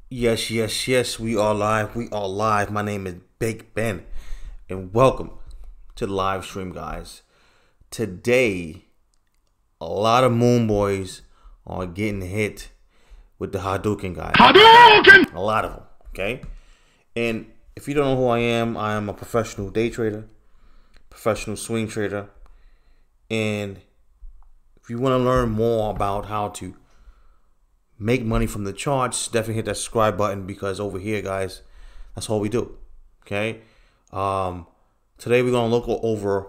Yes, yes, yes, we are live. We are live. My name is Big Ben, and welcome to the live stream, guys. Today, a lot of Moon Boys are getting hit with the Hadouken, guys. Hadouken! A lot of them, okay? And if you don't know who I am a professional day trader, professional swing trader, and if you want to learn more about how to make money from the charts, definitely hit that subscribe button, because over here, guys, that's all we do. Okay. Today we're gonna look over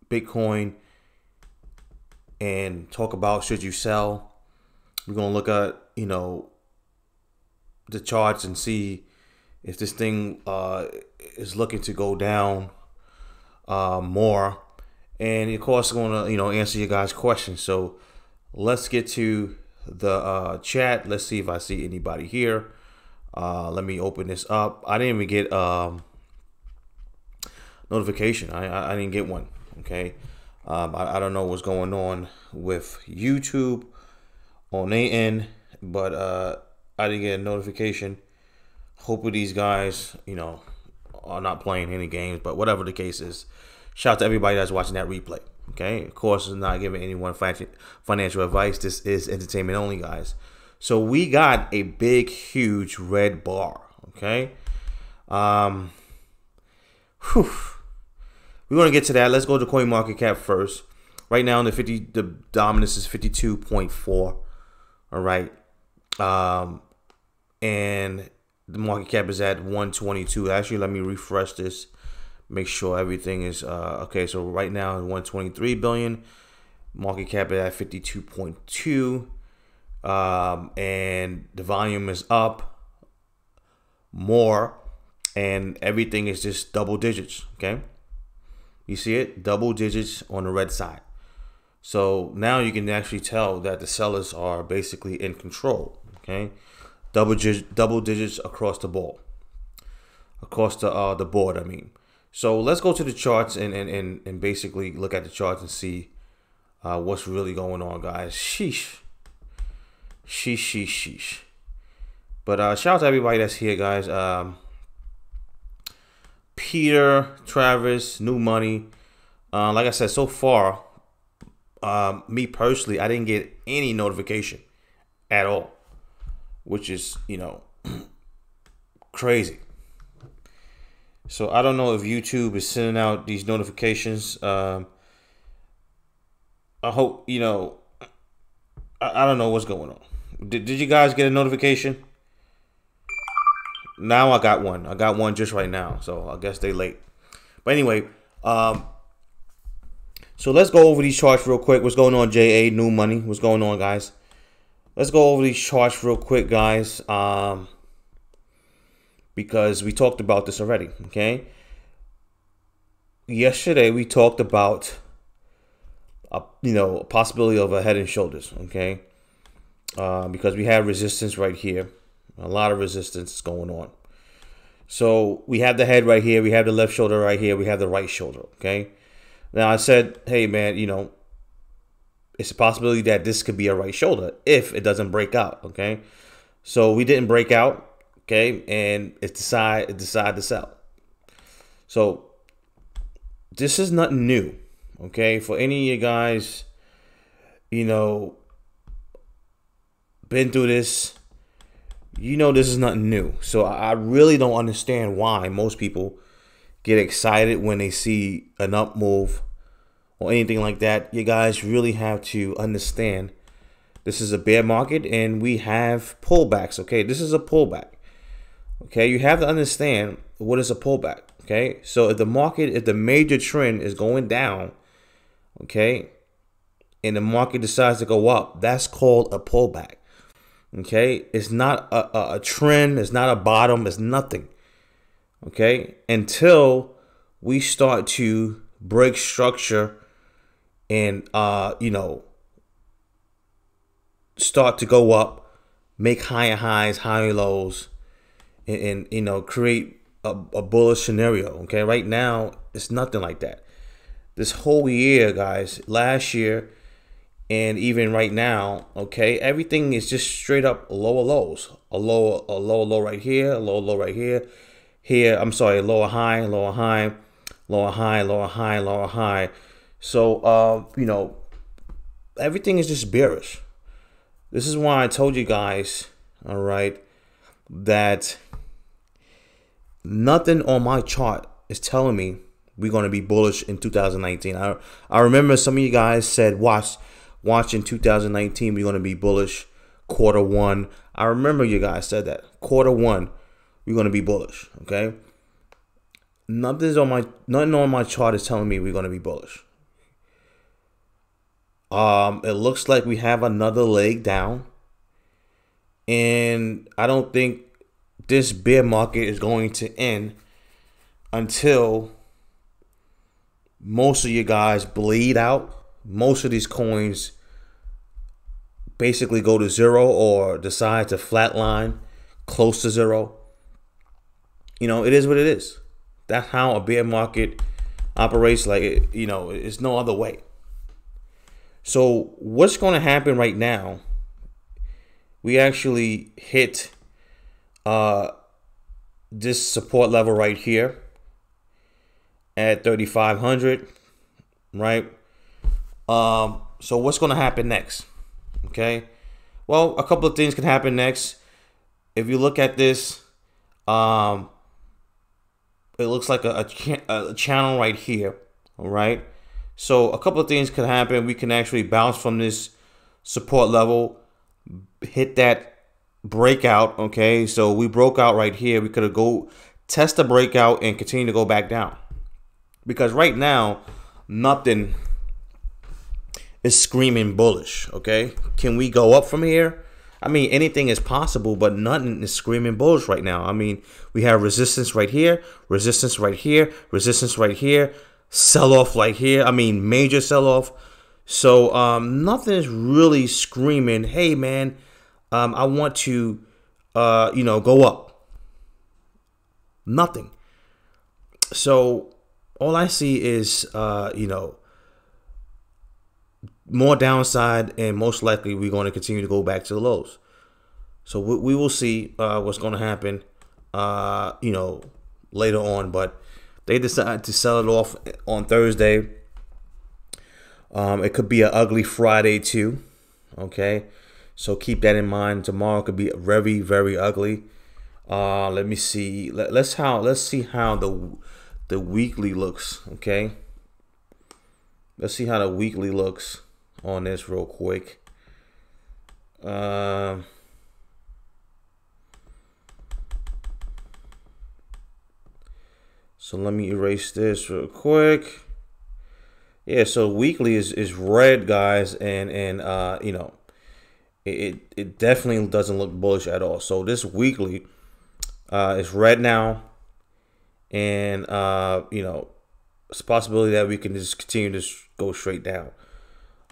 Bitcoin and talk about should you sell. We're gonna look at the charts and see if this thing is looking to go down more, and of course going to answer you guys' questions. So let's get to the chat. Let's see if I see anybody here. Let me open this up. I didn't even get notification. I didn't get one. Okay. I don't know what's going on with YouTube on their end, but I didn't get a notification. Hopefully these guys are not playing any games, but whatever the case is, shout out to everybody that's watching that replay. Okay, of course, I'm not giving anyone financial advice. This is entertainment only, guys. So we got a big, huge red bar. Okay, we're gonna get to that. Let's go to coin market cap first. Right now, the dominance is 52.4. All right, and the market cap is at 122. Actually, let me refresh this. Make sure everything is okay. So right now 123 billion, market cap at 52.2, and the volume is up more, and everything is just double digits. Okay, you see it, double digits on the red side. So now you can actually tell that the sellers are basically in control. Okay, double digits across the board, across the board. I mean. So let's go to the charts and basically look at the charts and see what's really going on, guys. Sheesh. But shout out to everybody that's here, guys. Peter, Travis, New Money. Like I said, so far, me personally, I didn't get any notification at all, which is, crazy. So I don't know if YouTube is sending out these notifications. I hope, I don't know what's going on. Did you guys get a notification? Now I got one. I got one just right now. So I guess they late. But anyway, so let's go over these charts real quick. What's going on, JA, New Money? What's going on, guys? Let's go over these charts real quick, guys. Because we talked about this already, okay? Yesterday we talked about a possibility of a head and shoulders, okay? Because we have resistance right here, a lot of resistance going on. So we have the head right here, we have the left shoulder right here, we have the right shoulder, okay? Now I said, hey man, it's a possibility that this could be a right shoulder if it doesn't break out, okay? So we didn't break out. Okay, and it decided to sell. So this is nothing new. Okay, for any of you guys, been through this, this is nothing new. So I really don't understand why most people get excited when they see an up move or anything like that. You guys really have to understand this is a bear market and we have pullbacks. Okay, this is a pullback. Okay, you have to understand what is a pullback. Okay, so if the major trend is going down, okay, and the market decides to go up, that's called a pullback. Okay, it's not a trend, it's not a bottom, it's nothing. Okay, until we start to break structure and start to go up, make higher highs, higher lows, and create a bullish scenario. Okay, right now it's nothing like that. This whole year, guys, last year And even right now, okay, everything is just straight up lower lows. A lower low right here, a lower low right here. Here, I'm sorry, lower high, lower high, lower high, lower high, lower high. So, you know, everything is just bearish. This is why I told you guys, all right, that nothing on my chart is telling me we're going to be bullish in 2019. I remember some of you guys said, watch in 2019, we're going to be bullish quarter one. I remember you guys said that. Quarter one, we're going to be bullish, okay? Nothing on my chart is telling me we're going to be bullish. It looks like we have another leg down. And I don't think this bear market is going to end until most of you guys bleed out. Most of these coins basically go to zero or decide to flatline close to zero. You know, it is what it is. That's how a bear market operates. Like, you know, it's no other way. So what's going to happen right now? We actually hit this support level right here at 3,500, right? So what's going to happen next? Okay, well, a couple of things can happen next. If you look at this, it looks like a channel right here. All right, so a couple of things can happen. We can actually bounce from this support level, hit that breakout. Okay, so we broke out right here. We could have go test the breakout and continue to go back down, because right now nothing is screaming bullish. Okay, can we go up from here? I mean, anything is possible, but nothing is screaming bullish right now. I mean, we have resistance right here, resistance right here, resistance right here, sell off right here. I mean, major sell off. So nothing is really screaming, hey man, I want to you know, go up. Nothing. So all I see is you know, more downside, and most likely we're going to continue to go back to the lows. So we will see what's going to happen, you know, later on. But they decided to sell it off on Thursday. It could be an ugly Friday too. Okay, so keep that in mind. Tomorrow could be very, very ugly. Let me see. Let's see how the weekly looks. Okay, let's see how the weekly looks on this real quick. So let me erase this real quick. Yeah, so weekly is red, guys, and you know, it definitely doesn't look bullish at all. So this weekly is red now, and you know, it's a possibility that we can just continue to go straight down.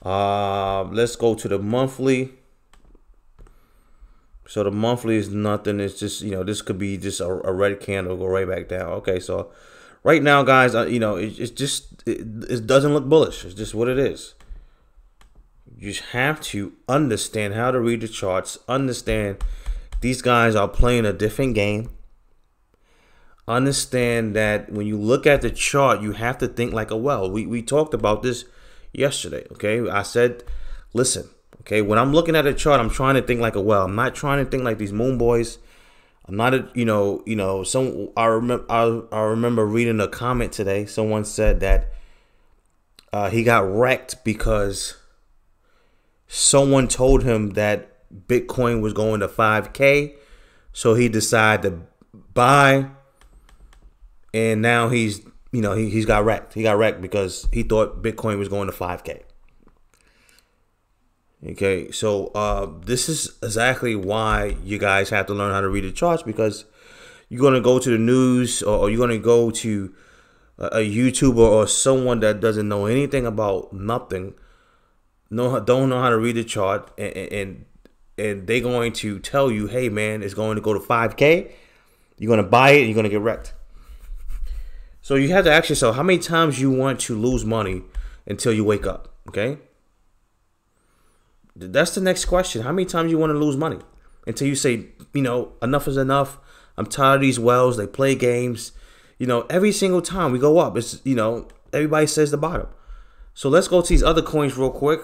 Let's go to the monthly. So the monthly is nothing. It's just, you know, this could be just a red candle, go right back down. Okay, so right now, guys, you know, it's just, it doesn't look bullish. It's just what it is. You just have to understand how to read the charts. Understand these guys are playing a different game. Understand that when you look at the chart, you have to think like a well. We talked about this yesterday. Okay, I said, listen. Okay, when I'm looking at a chart, I'm trying to think like a well. I'm not trying to think like these moon boys. I'm not, I remember reading a comment today. Someone said that he got wrecked because someone told him that Bitcoin was going to 5K, so he decided to buy, and now he's got wrecked. He got wrecked because he thought Bitcoin was going to 5K. Okay, so this is exactly why you guys have to learn how to read the charts, because you're going to go to the news, or you're going to go to a YouTuber or someone that doesn't know anything about nothing, don't know how to read the chart, and they're going to tell you, hey man, it's going to go to 5K. You're going to buy it and you're going to get wrecked. So you have to ask yourself how many times you want to lose money until you wake up, okay? That's the next question. How many times you want to lose money until you say, enough is enough. I'm tired of these whales. They play games. Every single time we go up, it's, everybody says the bottom. So let's go to these other coins real quick.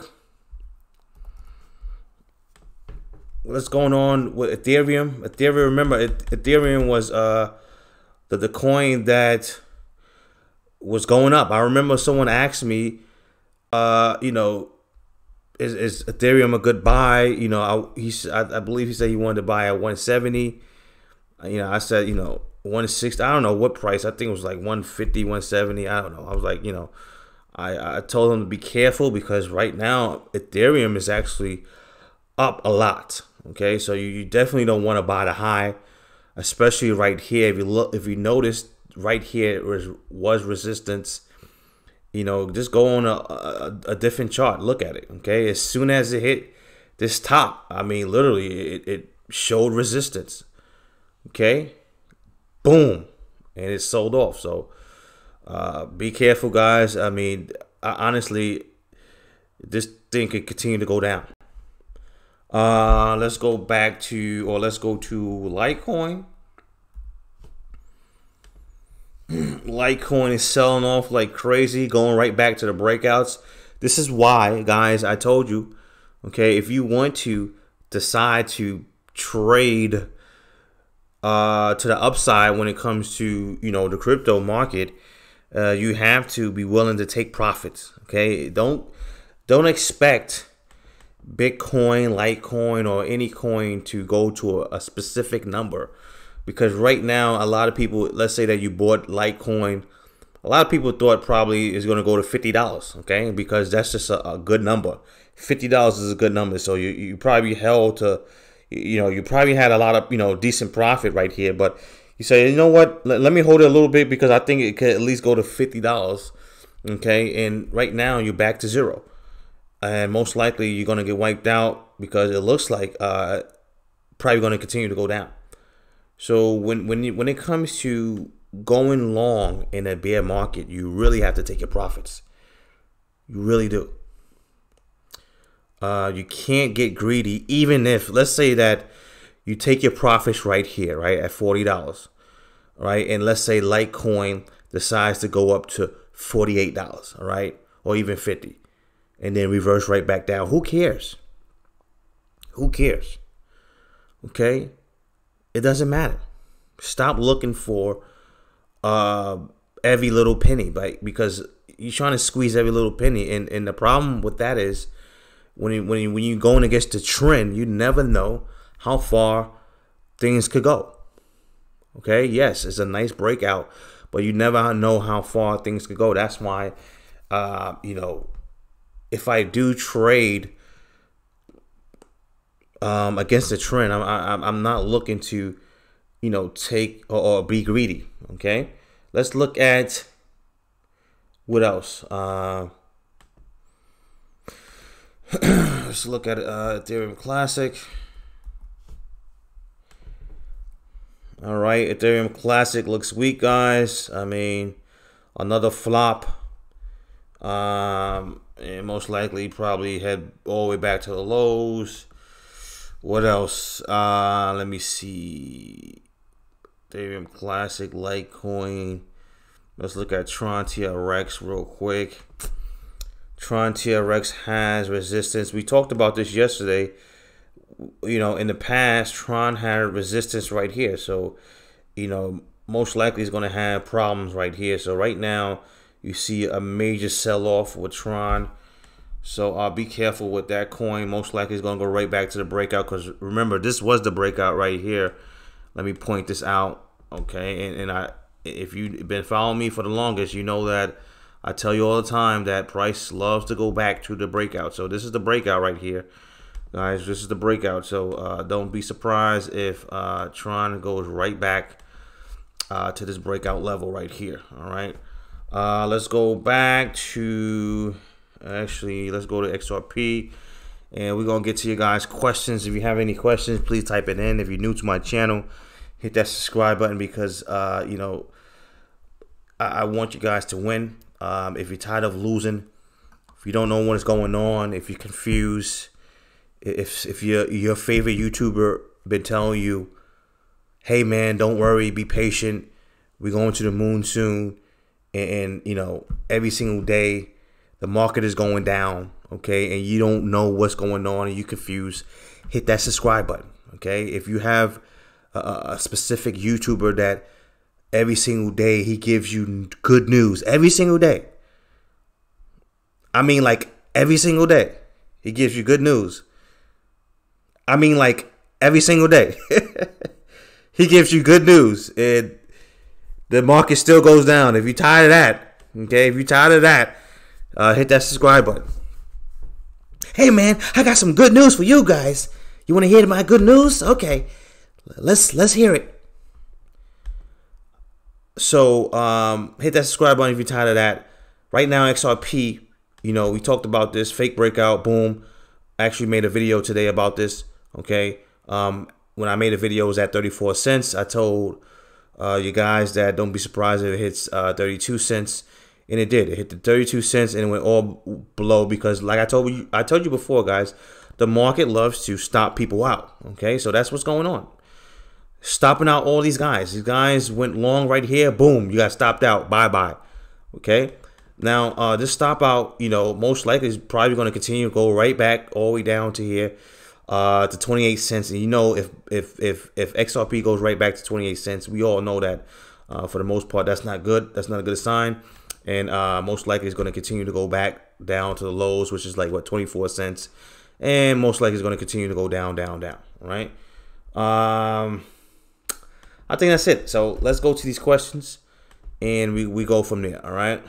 What's going on with Ethereum? Remember, Ethereum was the coin that was going up. I remember someone asked me, is Ethereum a good buy? I believe he said he wanted to buy at 170. I said, 160. I don't know what price. I think it was like 150, 170. I don't know. I was like, I told him to be careful because right now Ethereum is actually up a lot. Okay, so you definitely don't want to buy the high, especially right here. If you notice right here was resistance. Just go on a different chart. Look at it. Okay, as soon as it hit this top, I mean, literally, it showed resistance. Okay, boom, and it sold off. So be careful, guys. I mean, honestly, this thing could continue to go down. Let's go to Litecoin. Litecoin is selling off like crazy, going right back to the breakouts. This is why, guys, I told you, okay, if you want to decide to trade to the upside when it comes to, the crypto market, you have to be willing to take profits. Okay, don't expect Bitcoin, Litecoin, or any coin to go to a specific number, because right now a lot of people, let's say that you bought Litecoin, a lot of people thought probably is going to go to $50. Okay, because that's just a good number. $50 is a good number, so you probably held to, you probably had a lot of decent profit right here, but you say, you know what, let me hold it a little bit because I think it could at least go to $50. Okay, and right now you're back to zero. And most likely you're going to get wiped out because it looks like probably going to continue to go down. So when it comes to going long in a bear market, you really have to take your profits. You really do. You can't get greedy, even if, let's say that you take your profits right here, right, at $40, right? And let's say Litecoin decides to go up to $48, all right, or even 50. And then reverse right back down. Who cares? Who cares? Okay? It doesn't matter. Stop looking for every little penny, right? Because you're trying to squeeze every little penny. And the problem with that is when you're going against the trend, you never know how far things could go. Okay? Yes, it's a nice breakout, but you never know how far things could go. That's why, if I do trade against the trend, I'm not looking to, take or be greedy. Okay, let's look at what else. Let's look at Ethereum Classic. All right, Ethereum Classic looks weak, guys. I mean, another flop. And most likely probably head all the way back to the lows. What else? Let me see. Ethereum Classic, Litecoin. Let's look at Tron TRX real quick. Tron TRX has resistance. We talked about this yesterday. In the past, Tron had resistance right here. So, most likely is going to have problems right here. So right now, you see a major sell-off with Tron. So be careful with that coin. Most likely it's going to go right back to the breakout. Because remember, this was the breakout right here. Let me point this out. Okay. And if you've been following me for the longest, you know that I tell you all the time that price loves to go back to the breakout. So this is the breakout right here. Guys, this is the breakout. So don't be surprised if Tron goes right back to this breakout level right here. All right. Let's go back to, let's go to XRP, and we're going to get to you guys' questions. If you have any questions, please type it in. If you're new to my channel, hit that subscribe button because, I want you guys to win. If you're tired of losing, if you don't know what is going on, if you're confused, if your favorite YouTuber been telling you, hey man, don't worry, be patient, we're going to the moon soon, and you know, every single day the market is going down, okay, and you don't know what's going on and you're confused, hit that subscribe button, okay? If you have a specific YouTuber that every single day he gives you good news, every single day, I mean like every single day he gives you good news, I mean like every single day he gives you good news, and the market still goes down. If you're tired of that, okay, if you're tired of that, hit that subscribe button. Hey man, I got some good news for you guys. You want to hear my good news? Okay, let's hear it. So hit that subscribe button if you're tired of that. Right now, XRP, you know, we talked about this fake breakout, boom. I actually made a video today about this. Okay, when I made a video, it was at 34 cents. I told you guys that don't be surprised if it hits 32 cents. And it did. It hit the 32 cents and it went all below because, like I told you before, guys, the market loves to stop people out. Okay, so that's what's going on. Stopping out all these guys. These guys went long right here. Boom, you got stopped out. Bye-bye. Okay, now this stop out, you know, most likely is probably going to continue to go right back all the way down to here to 28 cents. And you know, if XRP goes right back to 28 cents, we all know that for the most part, that's not good. That's not a good sign. And most likely it's going to continue to go back down to the lows, which is like, what, 24 cents. And most likely it's going to continue to go down, down, down, right? I think that's it. So let's go to these questions, and we go from there, all right?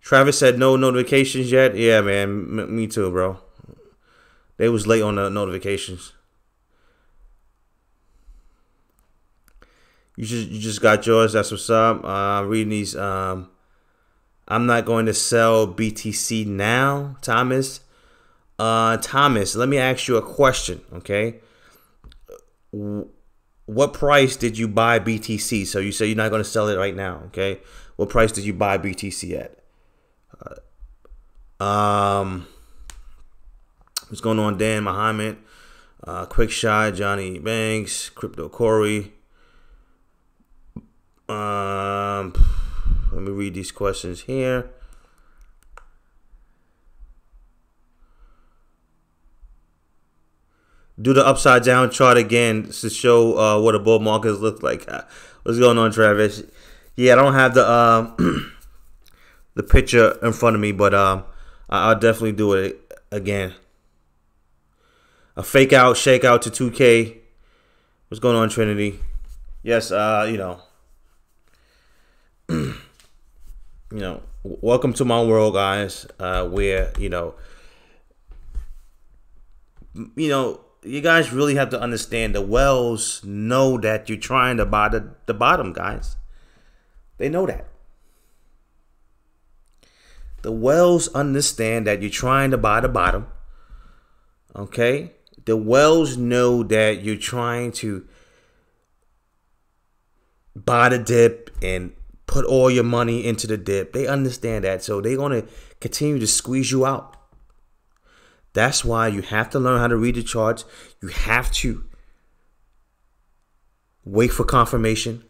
Travis said no notifications yet. Yeah, man, me too, bro. They was late on the notifications. You just got yours. That's what's up. Reading these. I'm not going to sell BTC now, Thomas. Thomas, let me ask you a question, okay? What price did you buy BTC? So you say you're not going to sell it right now, okay? What price did you buy BTC at? What's going on, Dan Muhammad? Quick Shot, Johnny Banks, Crypto Corey. Let me read these questions here. Do the upside down chart again to show what a bull market looks like. What's going on, Travis? Yeah, I don't have the the picture in front of me, but I'll definitely do it again. A fake out, shake out to 2K. What's going on, Trinity? Yes, you know, welcome to my world, guys. Where you know, you guys really have to understand the whales know that you're trying to buy the bottom, guys. They know that. The whales understand that you're trying to buy the bottom. Okay? The whales know that you're trying to buy the dip and put all your money into the dip. They understand that. So they're going to continue to squeeze you out. That's why you have to learn how to read the charts. You have to wait for confirmation.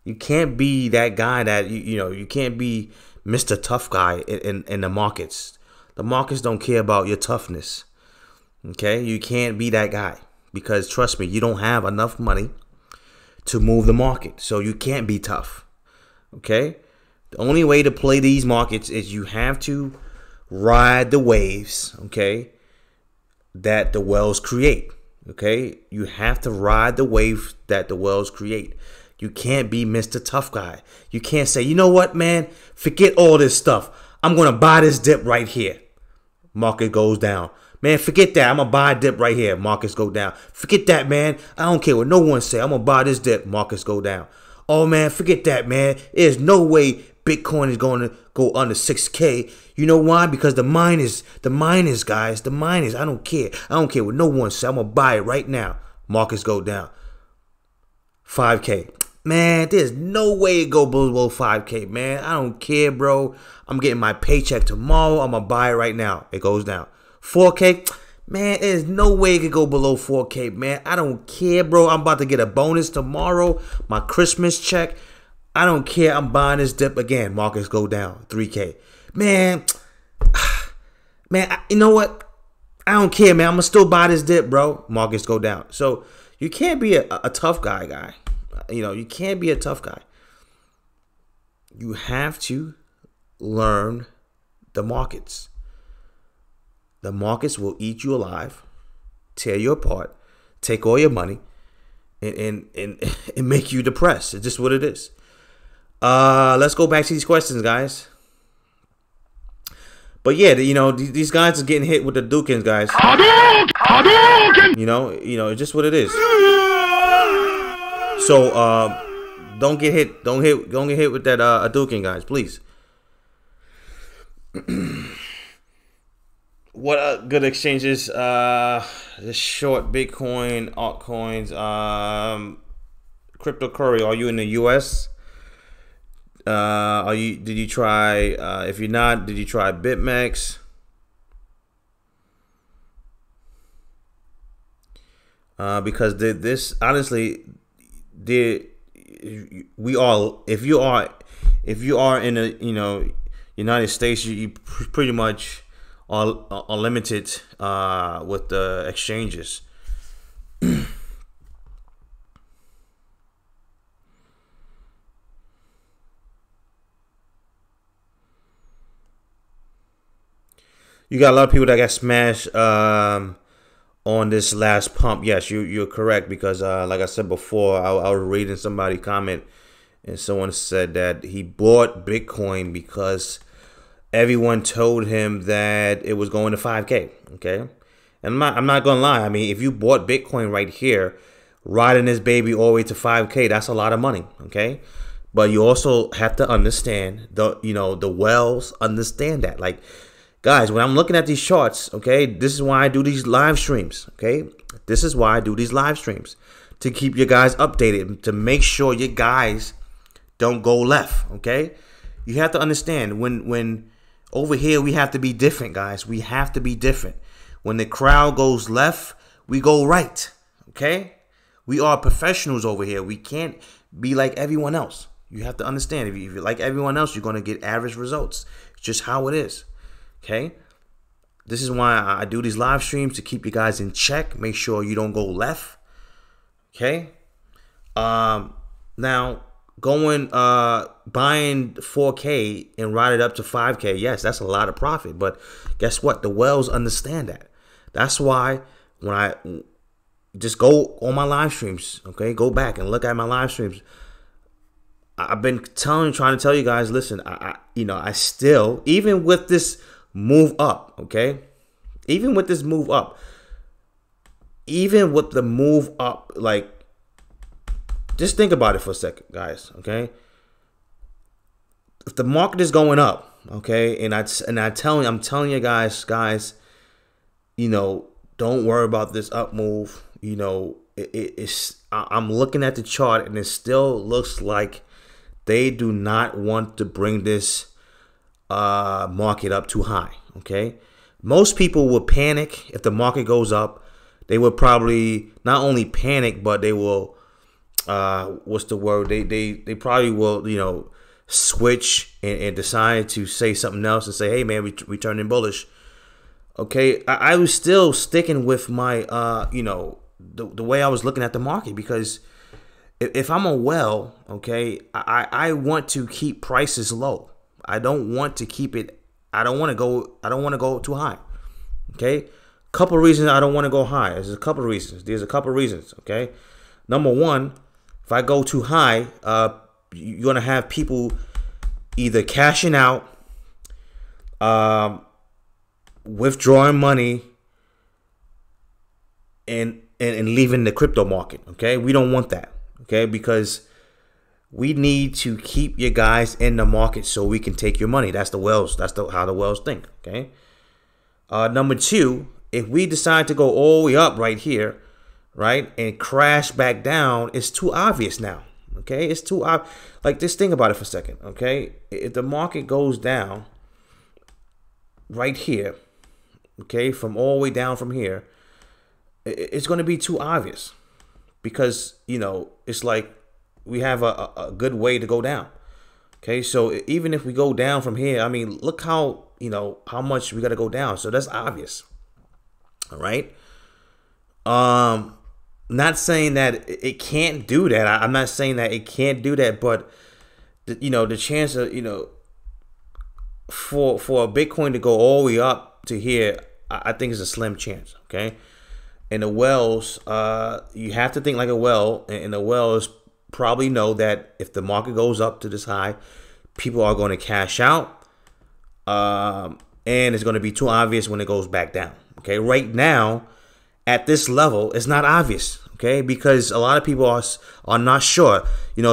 You can't be that guy that, you can't be Mr. Tough Guy in the markets. The markets don't care about your toughness. Okay? You can't be that guy because, trust me, you don't have enough money to move the market. So you can't be tough. Okay? The only way to play these markets is you have to ride the waves, okay, that the whales create. Okay? You have to ride the wave that the whales create. You can't be Mr. Tough Guy. You can't say, you know what, man? Forget all this stuff. I'm going to buy this dip right here. Market goes down. Man, forget that. I'm going to buy a dip right here. Markets go down. Forget that, man. I don't care what no one say. I'm going to buy this dip. Markets go down. Oh, man, forget that, man. There's no way Bitcoin is going to go under 6K. You know why? Because the miners, guys, the miners, I don't care. I don't care what no one say. I'm going to buy it right now. Markets go down. 5K. Man, there's no way it go below 5K, man. I don't care, bro. I'm getting my paycheck tomorrow. I'm going to buy it right now. It goes down. 4K, man, there's no way it could go below 4K, man. I don't care, bro. I'm about to get a bonus tomorrow. My Christmas check. I don't care. I'm buying this dip again. Markets go down. 3K. Man, you know what? I don't care, man. I'm going to still buy this dip, bro. Markets go down. So you can't be a tough guy. You know, you can't be a tough guy. You have to learn the markets. The markets will eat you alive, tear you apart, take all your money, and make you depressed. It's just what it is. Let's go back to these questions, guys. But yeah, you know, these guys are getting hit with the Dukins, guys. You know, it's just what it is. So don't get hit. Don't get hit with that Dukin, guys, please. What good exchanges? This short Bitcoin, altcoins, cryptocurrency. Are you in the US? Did you try, if you're not, did you try BitMEX? Because this honestly, we all, if you are in the, you know, United States, you pretty much are limited with the exchanges. You got a lot of people that got smashed on this last pump. Yes, you're correct, because like I said before, I was reading somebody comment, and someone said that he bought Bitcoin because everyone told him that it was going to 5K. Okay, and I'm not gonna lie. I mean, if you bought Bitcoin right here, riding this baby all the way to 5K, that's a lot of money. Okay, but you also have to understand the whales understand that. Like, guys, when I'm looking at these charts, okay, this is why I do these live streams, okay? This is why I do these live streams, to keep you guys updated, to make sure you guys don't go left, okay? You have to understand, when over here, we have to be different, guys. We have to be different. When the crowd goes left, we go right, okay? We are professionals over here. We can't be like everyone else. You have to understand, if you're like everyone else, you're going to get average results. It's just how it is. Okay, this is why I do these live streams, to keep you guys in check. Make sure you don't go left. Okay. Now going buying 4K and ride it up to 5K. Yes, that's a lot of profit. But guess what? The whales understand that. That's why when I just go on my live streams, okay, go back and look at my live streams. I've been trying to tell you guys, listen, I still, even with this move up, okay? Even with this move up, even with the move up, like, just think about it for a second, guys, okay? If the market is going up, okay, and I'm telling you guys, you know, don't worry about this up move. You know, I'm looking at the chart, and it still looks like they do not want to bring this market up too high. Okay, most people will panic if the market goes up. They would probably not only panic, but they will what's the word? They probably will, you know, switch and decide to say something else and say, hey man, we turning bullish. Okay, I was still sticking with my you know, the way I was looking at the market, because if I'm a whale, okay, I want to keep prices low. I don't want to keep it. I don't want to go too high. Okay, couple of reasons I don't want to go high. There's a couple of reasons. Okay, number one, if I go too high, you're gonna have people either cashing out, withdrawing money, and leaving the crypto market. Okay, we don't want that. Okay, because we need to keep you guys in the market so we can take your money. That's the whales. That's how the whales think. Okay. Number two, if we decide to go all the way up right here, right, and crash back down, it's too obvious now. Okay, it's too like, just think about it for a second. Okay, if the market goes down right here, okay, from all the way down from here, it's going to be too obvious, because it's like we have a good way to go down. Okay, so even if we go down from here, I mean, look how how much we got to go down. So that's obvious. All right. Not saying that it can't do that. I'm not saying that it can't do that, but the chance of for a Bitcoin to go all the way up to here, I think is a slim chance. Okay, and the whales, you have to think like a whale, and the whales probably know that if the market goes up to this high, people are going to cash out, and it's going to be too obvious when it goes back down. Okay, right now, at this level, it's not obvious, okay? Because a lot of people are not sure.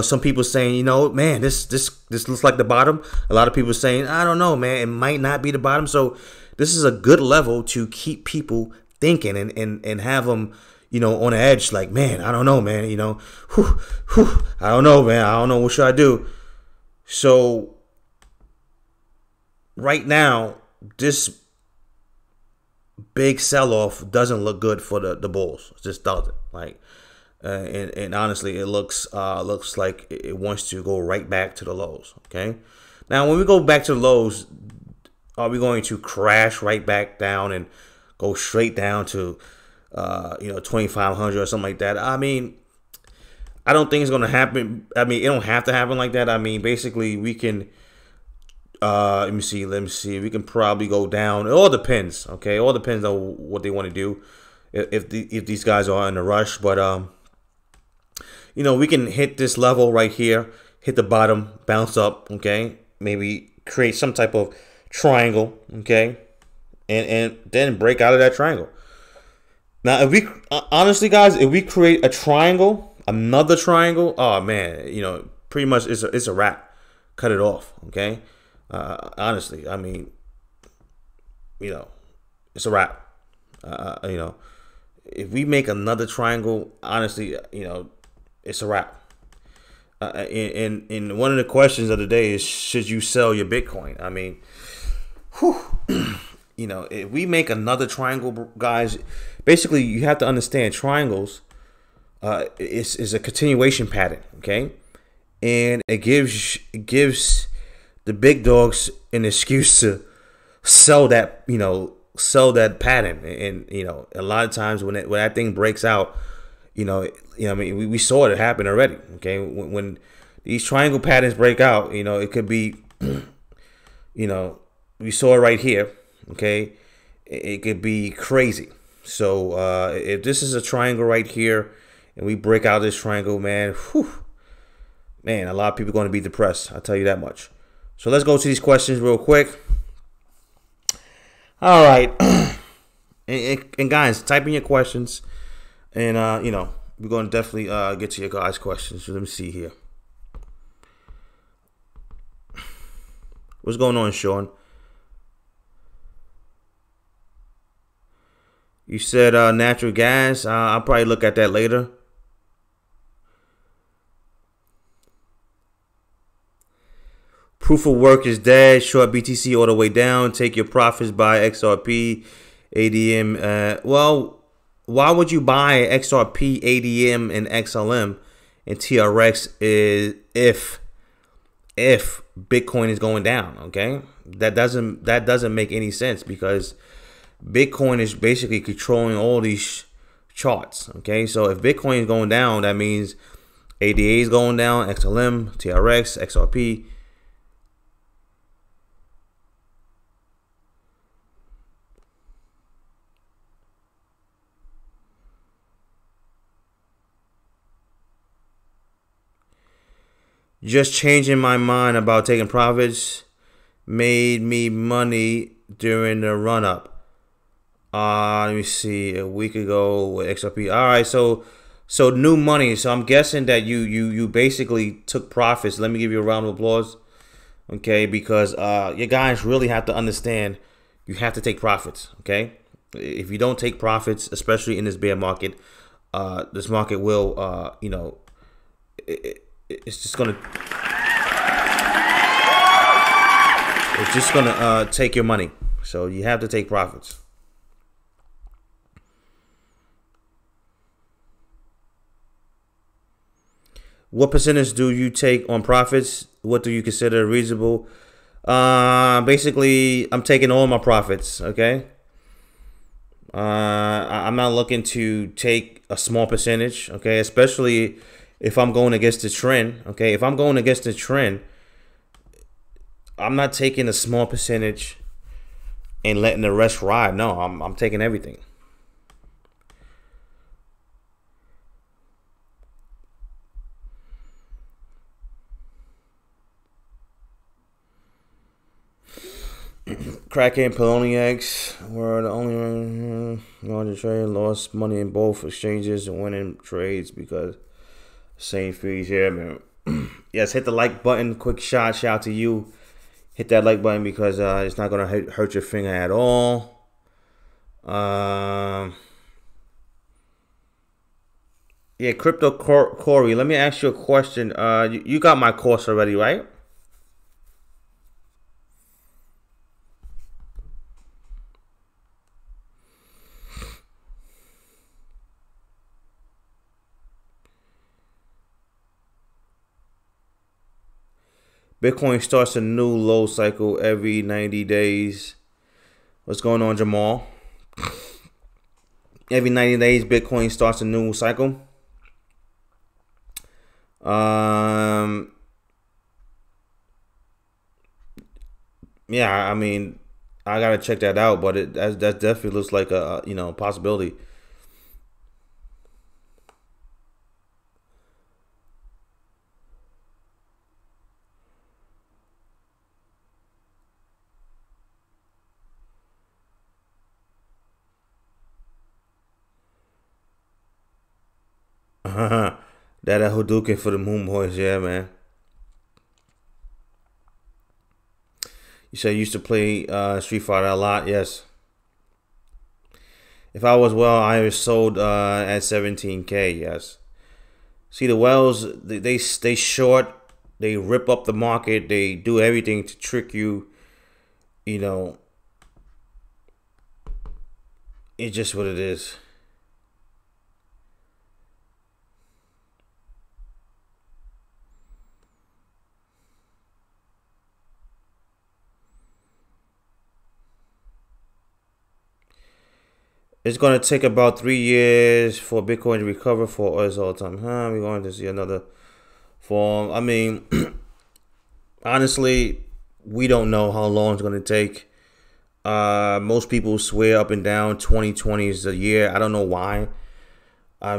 Some people saying, man, this looks like the bottom. A lot of people saying, I don't know, man, it might not be the bottom. So this is a good level to keep people thinking and have them, on the edge, like, man, I don't know, man, I don't know, man, I don't know, what should I do? So right now, this big sell-off doesn't look good for the bulls. It just doesn't. Like, and honestly, it looks like it wants to go right back to the lows. Okay, now when we go back to the lows, are we going to crash right back down and go straight down to 2,500 or something like that? I mean, I don't think it's going to happen. I mean, it don't have to happen like that. I mean, basically, we can. Let me see. We can probably go down. It all depends. Okay, it all depends on what they want to do. If these guys are in a rush, but we can hit this level right here, hit the bottom, bounce up. Okay, maybe create some type of triangle. Okay, and then break out of that triangle. Now, if we honestly, guys, if we create a triangle, another triangle, oh man, pretty much it's a wrap. Cut it off. Okay. Honestly, I mean, it's a wrap. If we make another triangle, honestly, it's a wrap. And one of the questions of the day is, should you sell your Bitcoin? I mean, if we make another triangle, guys, basically you have to understand triangles is a continuation pattern, okay? And it gives the big dogs an excuse to sell that pattern. And a lot of times when that thing breaks out, I mean, we saw it happen already. Okay, when these triangle patterns break out, it could be, we saw it right here. Okay, it could be crazy. So if this is a triangle right here, and we break out this triangle, man, man, a lot of people are going to be depressed. I'll tell you that much. So let's go to these questions real quick. All right. and guys, type in your questions. And, we're going to definitely get to your guys' questions. So let me see here. What's going on, Sean? You said natural gas. I'll probably look at that later. Proof of work is dead. Short BTC all the way down. Take your profits. Buy XRP, ADM. Well, why would you buy XRP, ADM, and XLM and TRX if Bitcoin is going down? Okay, that doesn't make any sense, because Bitcoin is basically controlling all these charts. Okay, so if Bitcoin is going down, that means ADA is going down, XLM, TRX, XRP. Just changing my mind about taking profits made me money during the run up. Let me see, a week ago with XRP. All right, so new money. So I'm guessing that you basically took profits. Let me give you a round of applause. Okay, because you guys really have to understand, you have to take profits. Okay, if you don't take profits, especially in this bear market, this market will it's just gonna take your money. So you have to take profits. What percentage do you take on profits? What do you consider reasonable? Basically, I'm taking all my profits. Okay. I'm not looking to take a small percentage. Okay, especially if I'm going against the trend. Okay, if I'm going against the trend, I'm not taking a small percentage and letting the rest ride. No, I'm taking everything. Kraken and Poloniex were the only larger trade. Lost money in both exchanges and winning trades because same fees here, man. Yes, hit the like button. Quick shout out to you. Hit that like button because it's not gonna hurt your finger at all. Yeah, Crypto Corey. Let me ask you a question. You got my course already, right? Bitcoin starts a new low cycle every 90 days. What's going on, Jamal? Every 90 days, Bitcoin starts a new cycle. Yeah, I mean, I gotta check that out, but that definitely looks like a possibility. That a Hadouken for the Moon Boys, yeah, man. You said you used to play Street Fighter a lot, yes. If I was well, I was sold at 17K, yes. See, the Wells, they stay short, they rip up the market, they do everything to trick you. You know, it's just what it is. It's going to take about 3 years for Bitcoin to recover for us all the time. We're going to see another form. I mean, honestly, we don't know how long it's going to take. Most people swear up and down 2020 is the year. I don't know why. I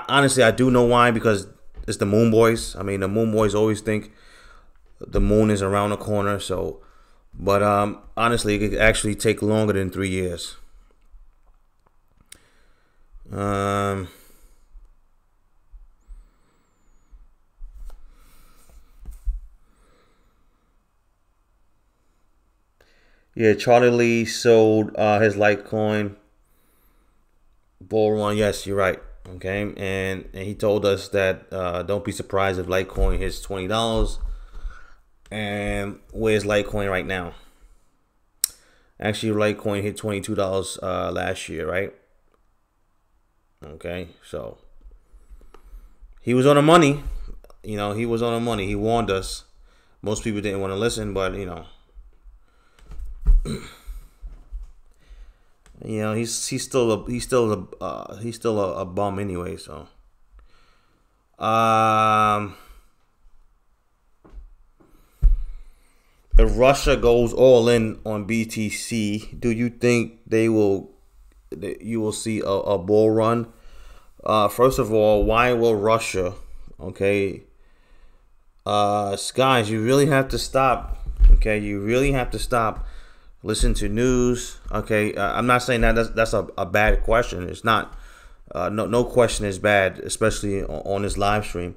honestly, I do know why, because it's the Moon Boys. I mean, the Moon Boys always think the moon is around the corner. So, but honestly, it could actually take longer than 3 years. Yeah, Charlie Lee sold his Litecoin bull run. Yes, you're right. Okay, and he told us that don't be surprised if Litecoin hits $20. And where's Litecoin right now? Actually, Litecoin hit $22 last year, right? Okay, so he was on the money. You know, he was on the money. He warned us. Most people didn't want to listen, but you know, he's still a bum anyway. So, if Russia goes all in on BTC, do you think you will see a bull run? First of all, why will Russia? Okay, guys, you really have to stop. Okay, you really have to stop. Listen to news. Okay, I'm not saying that's a bad question. It's not. No question is bad, especially on this live stream.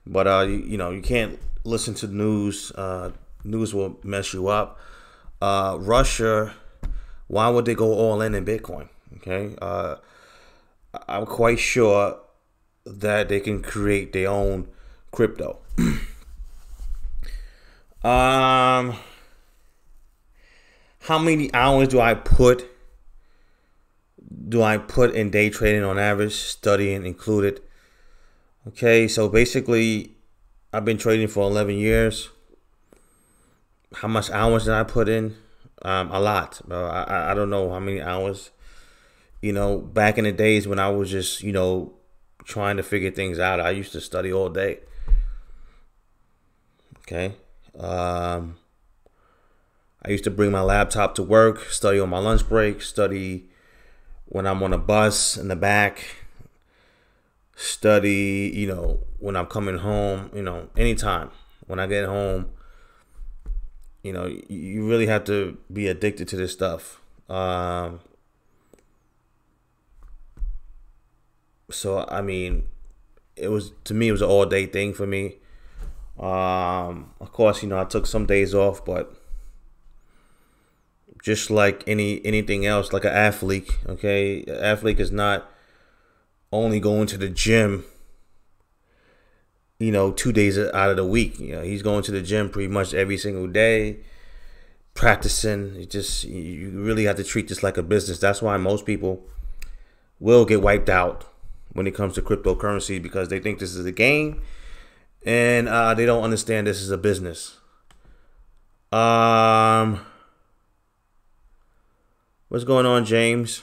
But you can't listen to news. News will mess you up. Russia, why would they go all in Bitcoin? Okay, I'm quite sure that they can create their own crypto. How many hours do I put in day trading on average, studying included? Okay, so basically I've been trading for 11 years. How much hours did I put in? A lot, bro. I don't know how many hours. Back in the days when I was just, trying to figure things out, I used to study all day. Okay. I used to bring my laptop to work, study on my lunch break, study when I'm on a bus in the back, study, when I'm coming home, anytime when I get home. You really have to be addicted to this stuff. So, I mean, it was an all day thing for me. Of course, I took some days off, but just like anything else, like an athlete, okay? An athlete is not only going to the gym, 2 days out of the week. He's going to the gym pretty much every single day, practicing. You really have to treat this like a business. That's why most people will get wiped out when it comes to cryptocurrency, because they think this is a game and they don't understand this is a business. What's going on, James?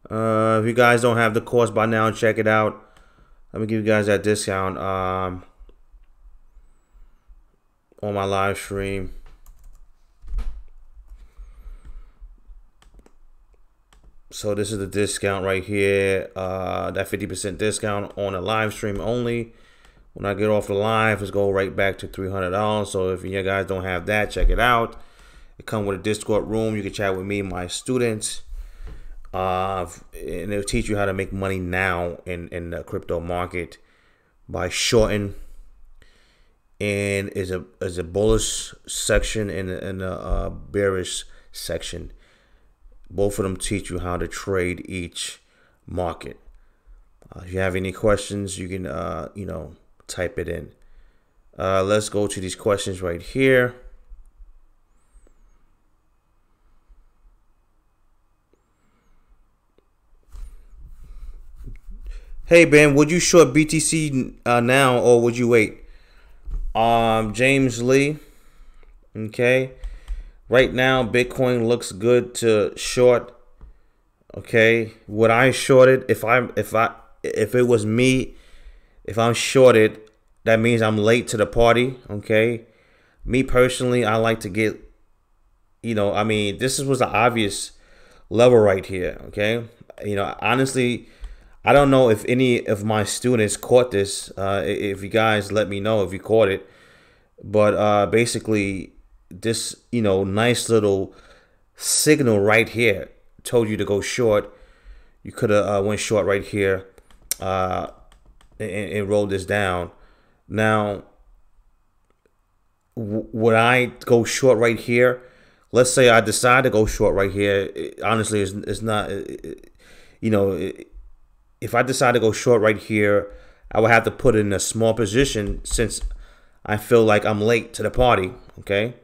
If you guys don't have the course by now, check it out. Let me give you guys that discount on my live stream. So this is the discount right here. That 50% discount on a live stream only. When I get off the live, it's go right back to $300. So if you guys don't have that, check it out. It comes with a Discord room. You can chat with me and my students. And it'll teach you how to make money now in the crypto market by shorting. And is a bullish section and a bearish section. Both of them teach you how to trade each market. If you have any questions, you can type it in. Let's go to these questions right here. Hey Ben, would you short BTC now or would you wait? James Lee. Okay. Right now, Bitcoin looks good to short. Okay. Would I short it? If it was me, if I'm shorted, that means I'm late to the party. Okay. Me personally, I like to get, this was an obvious level right here. Okay. Honestly, I don't know if any of my students caught this. If you guys let me know if you caught it. But basically, this, nice little signal right here told you to go short. You could have went short right here and rolled this down. Now, would I go short right here? Let's say I decide to go short right here. Honestly, it's not, if I decide to go short right here, I would have to put it in a small position since I feel like I'm late to the party. Okay,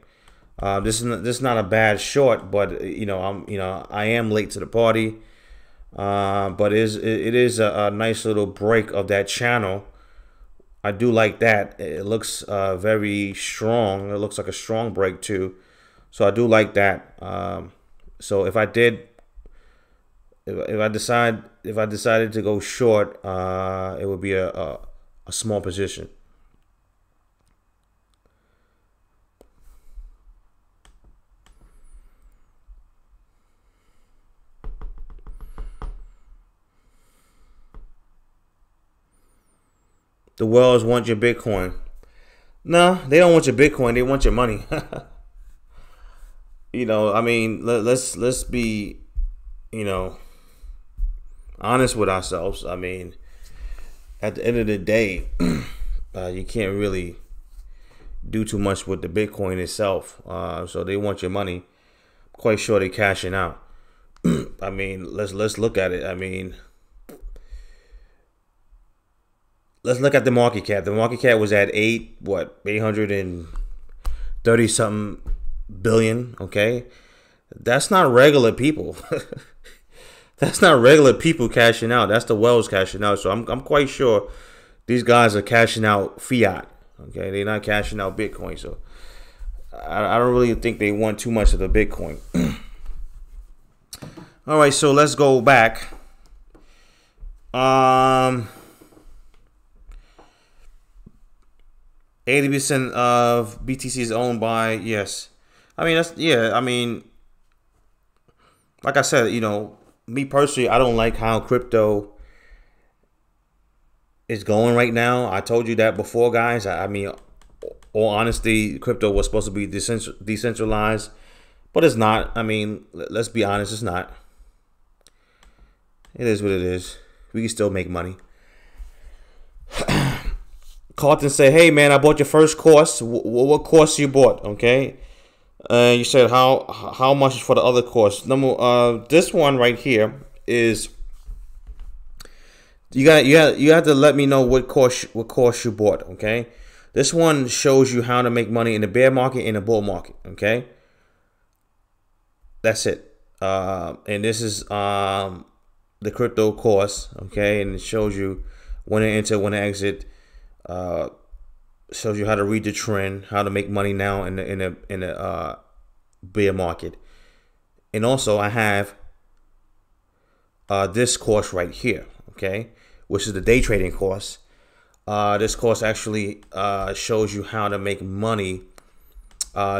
this is not a bad short, but I am late to the party. But it is a nice little break of that channel. I do like that. It looks very strong. It looks like a strong break too. So I do like that. So if I decided to go short, it would be a small position. The Wells want your Bitcoin. No, they don't want your Bitcoin. They want your money. Let's be, honest with ourselves. I mean, at the end of the day, you can't really do too much with the Bitcoin itself. So they want your money quite sure they're cashing out. I mean, let's look at it. I mean, let's look at the market cap. The market cap was at 830 something billion. Okay, that's not regular people. That's not regular people cashing out. That's the whales cashing out. So I'm quite sure these guys are cashing out fiat. Okay, they're not cashing out Bitcoin. So I don't really think they want too much of the Bitcoin. All right, so let's go back. 80% of BTC is owned by, yes. I mean, that's, yeah, I mean, like I said, you know, me personally, I don't like how crypto is going right now. I told you that before, guys. I mean, all honesty, crypto was supposed to be decentralized, but it's not. I mean, let's be honest, it's not. It is what it is. We can still make money. Carlton said, hey, man, I bought your first course. What course you bought, okay? You said how much for the other course? This one right here is you have to let me know what course you bought, okay? This one shows you how to make money in the bear market and the bull market, okay? That's it. And this is the crypto course, okay? And it shows you when to enter, when to exit. Shows you how to read the trend, how to make money now in the bear market. And also I have this course right here, okay, which is the day trading course. This course actually shows you how to make money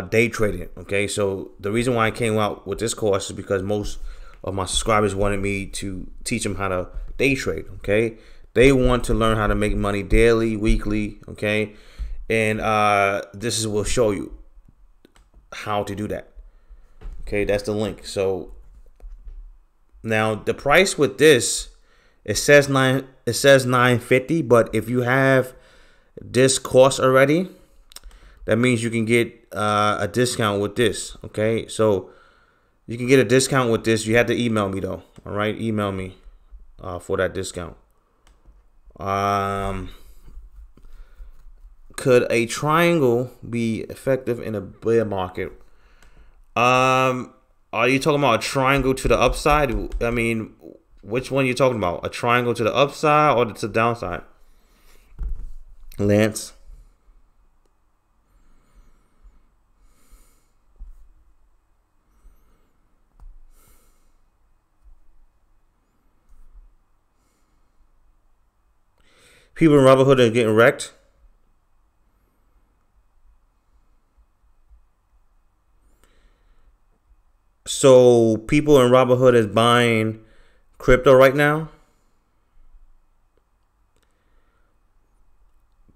day trading, okay? So the reason why I came out with this course is because most of my subscribers wanted me to teach them how to day trade, okay? They want to learn how to make money daily, weekly, okay? And this will show you how to do that. Okay, that's the link. So now the price with this, it says $950, but if you have this course already, that means you can get a discount with this. Okay, so you can get a discount with this. You have to email me though. All right, email me for that discount. Could a triangle be effective in a bear market? Are you talking about a triangle to the upside? I mean, which one are you talking about? A triangle to the upside or to the downside? Lance? People in Robinhood are getting wrecked. So people in Robinhood is buying crypto right now.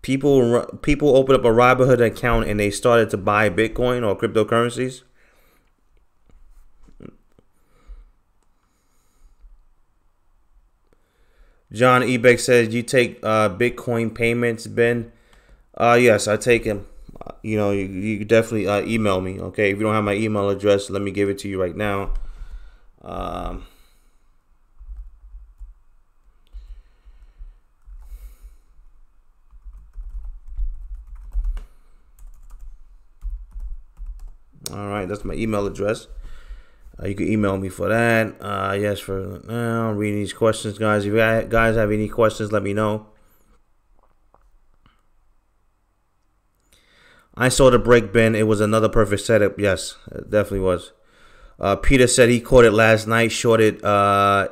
People open up a Robinhood account and they started to buy Bitcoin or cryptocurrencies. John Ebeck says, you take Bitcoin payments, Ben? Yes, I take them. You know, you definitely email me, okay? If you don't have my email address, let me give it to you right now. All right, that's my email address. You can email me for that. Yes, for now, I'm reading these questions, guys. If you guys have any questions, let me know. I saw the break, Ben. It was another perfect setup. Yes, it definitely was. Peter said he caught it last night, shorted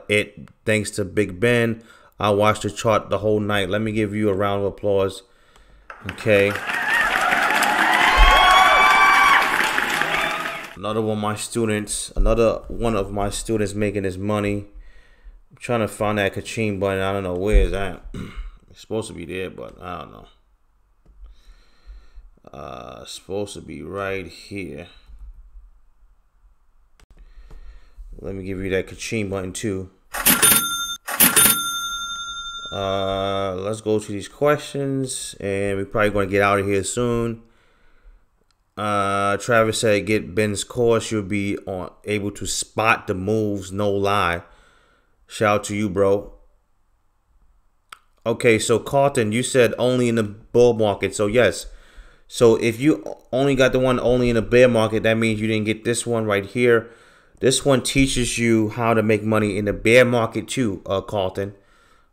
it thanks to Big Ben. I watched the chart the whole night. Let me give you a round of applause. Okay. Another one of my students making his money. I'm trying to find that ka-ching button. I don't know where is that. It's supposed to be there, but I don't know. It's supposed to be right here. Let me give you that ka-ching button too. Let's go to these questions, and we're probably going to get out of here soon. Travis said, get Ben's course. You'll be able to spot the moves. No lie. Shout out to you, bro. Okay, so Carlton, you said only in the bull market. So yes. So if you only got the one only in the bear market, that means you didn't get this one right here. This one teaches you how to make money in the bear market too, Carlton.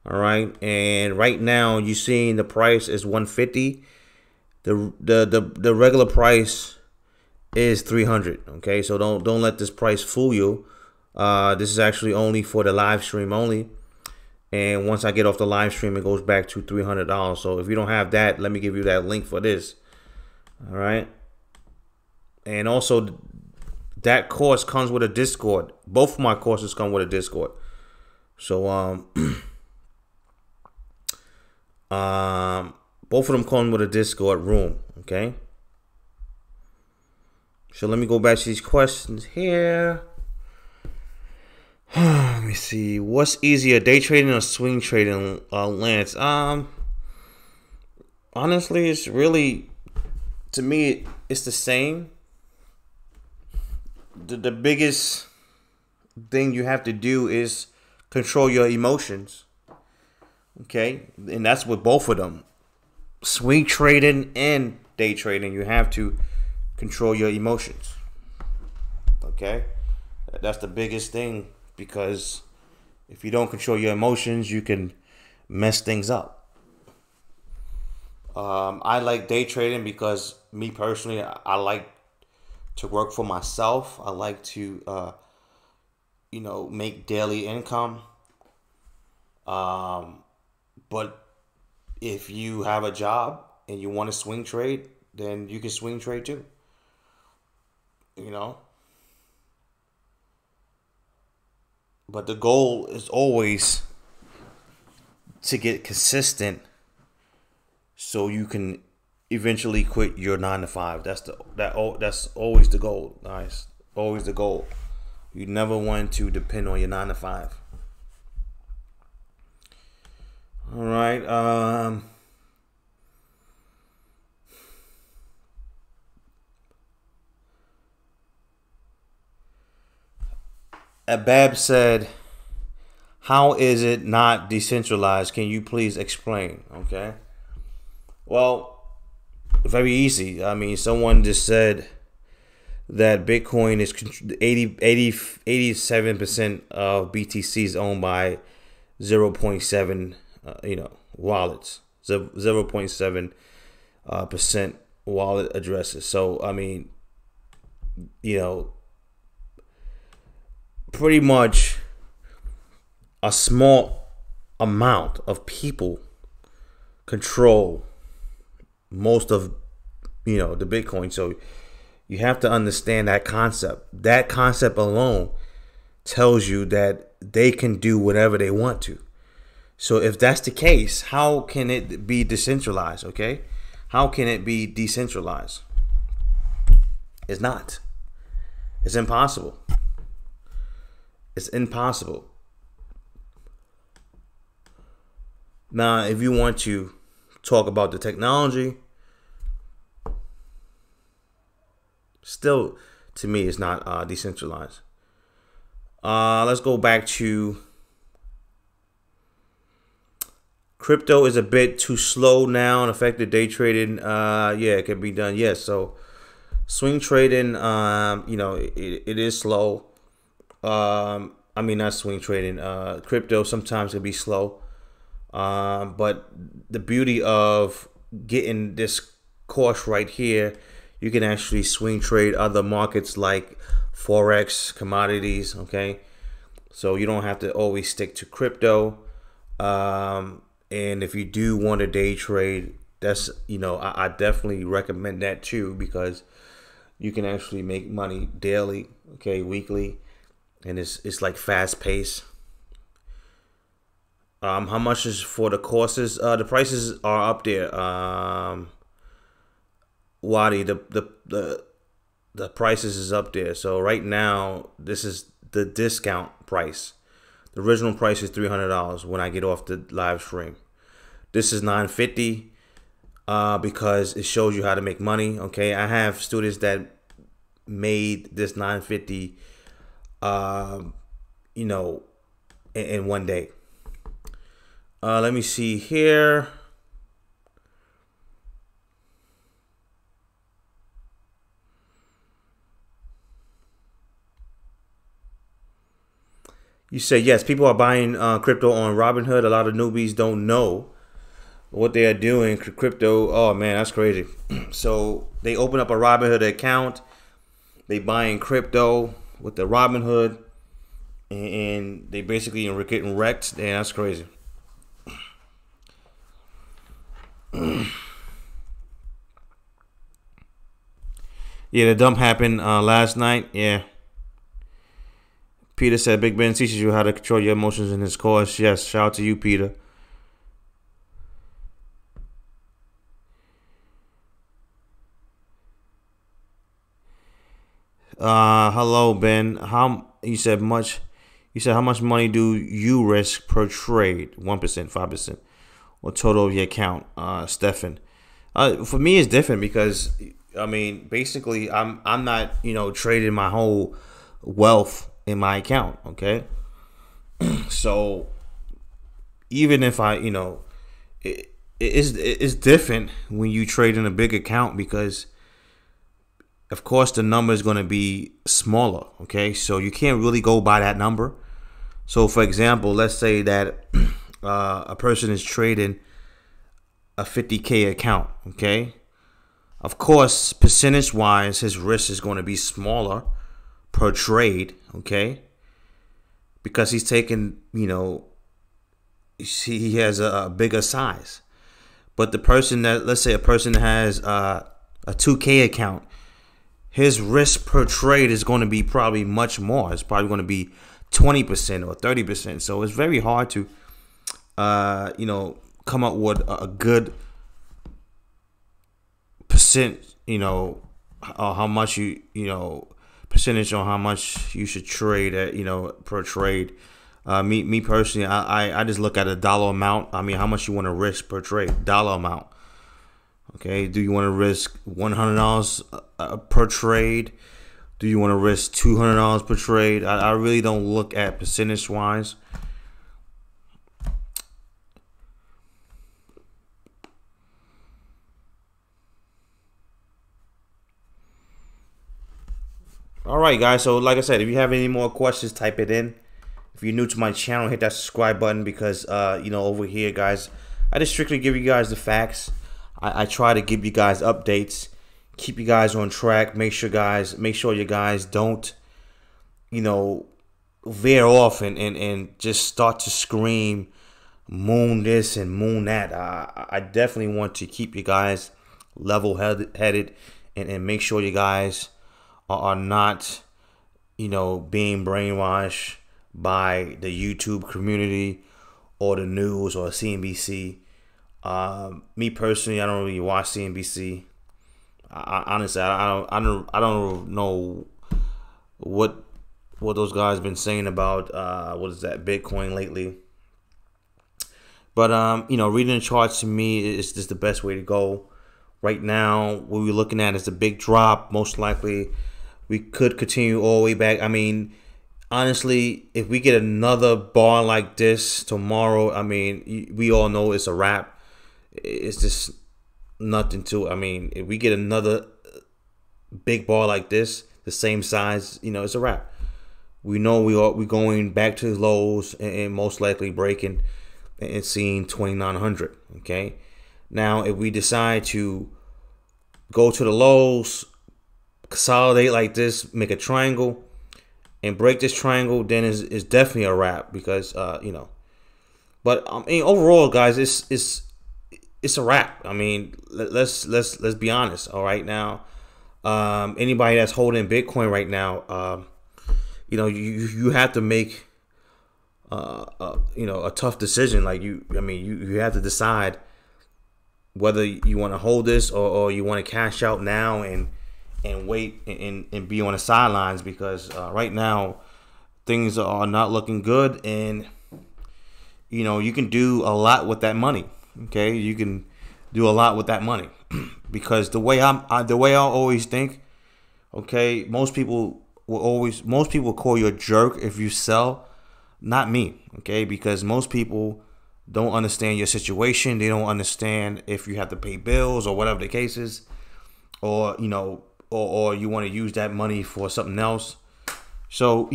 All right. And right now you're seeing the price is 150. The regular price is 300. Okay, so don't let this price fool you. This is actually only for the live stream only, and once I get off the live stream, it goes back to $300. So if you don't have that, let me give you that link for this. All right, and also that course comes with a Discord. Both of my courses come with a Discord. So both of them come with a Discord room, okay? So let me go back to these questions here. Let me see. What's easier, day trading or swing trading, Lance? Honestly, it's really, to me, it's the same. The biggest thing you have to do is control your emotions, okay? And that's with both of them. Swing trading and day trading, you have to control your emotions. Okay? That's the biggest thing, because if you don't control your emotions, you can mess things up. I like day trading because me personally, I like to work for myself. I like to make daily income. But if you have a job and you want to swing trade, then you can swing trade too. But the goal is always to get consistent so you can eventually quit your 9 to 5. That's always the goal, guys. Always the goal. You never want to depend on your 9 to 5. All right. Abab said, how is it not decentralized? Can you please explain? Okay. Well, very easy. I mean, someone just said that Bitcoin is 87% of BTC is owned by 0.7 wallets, 0.7 percent wallet addresses. So I mean, pretty much a small amount of people control most of the Bitcoin. So you have to understand that concept. That concept alone tells you that they can do whatever they want to. So if that's the case, how can it be decentralized? Okay, how can it be decentralized? It's not. It's impossible. It's impossible. Now, if you want to talk about the technology, still, to me, it's not decentralized. Let's go back to crypto. Is a bit too slow now and affected day trading. Yeah, it can be done. Yes, so swing trading, it is slow. I mean, not swing trading. Crypto sometimes can be slow. But the beauty of getting this course right here, you can actually swing trade other markets like Forex, commodities, okay? So you don't have to always stick to crypto. And if you do want a day trade, that's, I definitely recommend that too, because you can actually make money daily, okay, weekly, and it's like fast pace. How much is for the courses? The prices are up there. Wadi, the prices is up there. So right now, this is the discount price. The original price is $300 when I get off the live stream. This is $950. because it shows you how to make money. Okay, I have students that made this 950, you know, in one day. Let me see here. You say yes, people are buying crypto on Robinhood. A lot of newbies don't know what they are doing. Crypto, oh man, that's crazy. So they open up a Robinhood account. They buying crypto with the Robinhood, and they basically are getting wrecked. And that's crazy. Yeah, the dump happened last night. Yeah. Peter said Big Ben teaches you how to control your emotions in his course. Yes, shout out to you, Peter. Hello, Ben. How you said much? You said how much money do you risk per trade? 1%, 5%, or total of your account? Stefan. For me, it's different because I mean, basically, I'm not trading my whole wealth in my account. Okay, so even if it's different when you trade in a big account because, of course, the number is going to be smaller. Okay, so you can't really go by that number. So, for example, let's say that a person is trading a 50K account. Okay, of course, percentage-wise, his risk is going to be smaller per trade. Okay, because he's taking, he has a bigger size. But the person that, let's say a person has a 2K account, his risk per trade is going to be probably much more. It's probably going to be 20% or 30%. So it's very hard to, come up with a good percent, how much percentage on how much you should trade at, per trade. Me personally, I just look at a dollar amount. I mean, how much you want to risk per trade, dollar amount. Okay, do you want to risk $100 per trade? Do you want to risk $200 per trade? I really don't look at percentage wise. All right, guys. So, like I said, if you have any more questions, type it in. If you're new to my channel, hit that subscribe button because, over here, guys, I just strictly give you guys the facts. I try to give you guys updates, keep you guys on track, make sure you guys don't, veer off and just start to scream moon this and moon that. I definitely want to keep you guys level-headed and make sure you guys are not, being brainwashed by the YouTube community or the news or CNBC. Me personally, I don't really watch CNBC. Honestly, I don't know what those guys been saying about what is that Bitcoin lately. But reading the charts to me is just the best way to go. Right now, what we're looking at is a big drop. Most likely, we could continue all the way back. I mean, honestly, if we get another bar like this tomorrow, I mean, we all know it's a wrap. It's just nothing to it. I mean, if we get another big bar like this, the same size, it's a wrap. We know we're going back to lows and most likely breaking and seeing 2,900. Okay. Now, if we decide to go to the lows, consolidate like this, make a triangle, and break this triangle, then it's definitely a wrap because But I mean, overall, guys, it's a wrap. I mean, let's be honest. All right, now, anybody that's holding Bitcoin right now, you have to make a tough decision. Like you have to decide whether you want to hold this or you want to cash out now and wait and be on the sidelines because right now things are not looking good, and you can do a lot with that money. Okay, you can do a lot with that money. Because the way I always think, okay, most people call you a jerk if you sell. Not me, okay? Because most people don't understand your situation. They don't understand if you have to pay bills or whatever the case is, or or you want to use that money for something else. So